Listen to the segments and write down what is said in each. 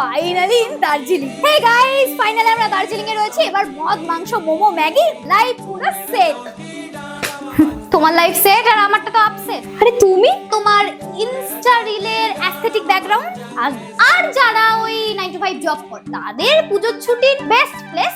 Finally in Darjeeling. Hey guys, finally আমরা দার্জিলিং এ রয়েছি। এবার মদ, মাংস, মোমো, ম্যাগি লাইভ পুরো সেট। তোমার লাইফ সেট আর আমারটা তো আপসেট। আরে তুমি তোমার ইনস্টা রিলের অ্যাস্থেটিক ব্যাকগ্রাউন্ড আর যারা ওই 9 to 5 জব করে তাদের পুজোর ছুটির বেস্ট প্লেস।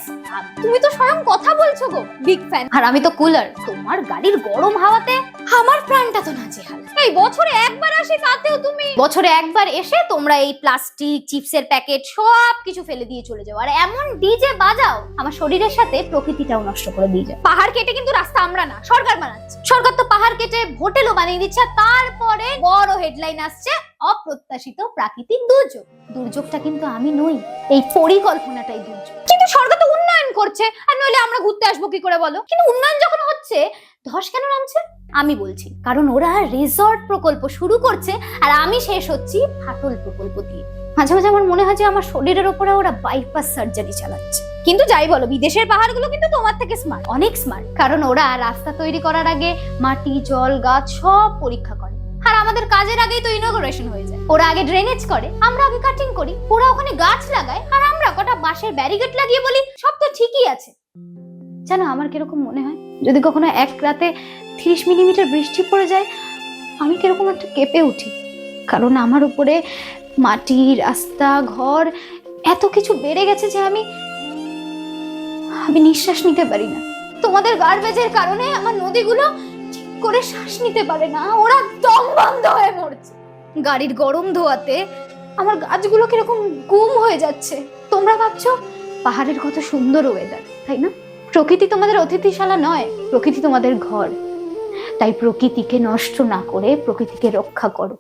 তুমি তো স্বয়ং কথা বলছো গো, বিগ ফ্যান। আর আমি তো কুলার। তোমার গাড়ির গরম হাওয়াতে আমার প্রাণটা তো নাজেহাল। এই বছরে একবার আসে, তাতেও তুমি বছরে একবার এসে তোমরা এই প্লাস্টিক চিপসের প্যাকেট সব কিছু ফেলে দিয়ে চলে যাও আর এমন ডিজে বাজাও আমার শরীরের সাথে প্রকৃতিটাও নষ্ট করে দিয়ে যায়। পাহাড় কেটে কিন্তু রাস্তা আমরা না, সরকার বানাচ্ছে। সরকার তো পাহাড় কেটে হোটেলও বানিয়ে দিচ্ছে। তারপরে বড় হেডলাইন আসছে অপ্রত্যাশিত প্রাকৃতিক দুর্যোগ। দুর্যোগটা কিন্তু আমি নই, এই পরিকল্পনাটাই দুর্যোগ। কিন্তু সরকার তো উন্নয়ন করছে, আর নইলে আমরা ঘুরতে আসবো কি করে বলো? কিন্তু উন্নয়ন যখন হচ্ছে ধস কেন নামছে? আমি বলছি কারণ ওরা রিসর্ট প্রকল্প শুরু করছে আর আমি শেষ হচ্ছি ফাটল প্রকল্প দিয়ে। মাঝে মাঝে আমার মনে হয় যে আমার শরীরের উপরে ওরা বাইপাস সার্জারি চালাচ্ছে। কিন্তু যাই বলো, বিদেশের পাহাড়গুলো কিন্তু তোমার থেকে স্মার্ট, অনেক স্মার্ট। কারণ ওরা রাস্তা তৈরি করার আগে মাটি, জল, গাছ সব পরীক্ষা করে। আর আমাদের কাজের আগেই তো ইনঅগ্রেশন হয়ে যায়। ওরা আগে ড্রেনেজ করে, আমরা আগে কাটিং করি। ওরা ওখানে গাছ লাগায় আর আমরা কটা বাঁশের ব্যারিকেড লাগিয়ে বলি সব তো ঠিকই আছে। জানো আমার কিরকম মনে হয়, যদি কখনো এক রাতে 30 মিলিমিটার বৃষ্টি পড়ে যায় আমি কিরকম একটা কেঁপে উঠি। কারণ আমার উপরে মাটি, রাস্তা, ঘর এত কিছু বেড়ে গেছে যে আমি নিঃশ্বাস নিতে পারি না। তোমাদের গার্বেজের কারণে আমার নদীগুলো ঠিক করে শ্বাস নিতে পারে না, ওরা দম বন্ধ হয়ে মরছে। গাড়ির গরম ধোয়াতে আমার গাছগুলো কিরকম গুম হয়ে যাচ্ছে। তোমরা ভাবছো পাহাড়ের কত সুন্দর ওয়েদার, তাই না? প্রকৃতি তোমাদের অতিথিশালা নয়, প্রকৃতি তোমাদের ঘর। তাই প্রকৃতিকে নষ্ট না করে প্রকৃতিকে রক্ষা করো।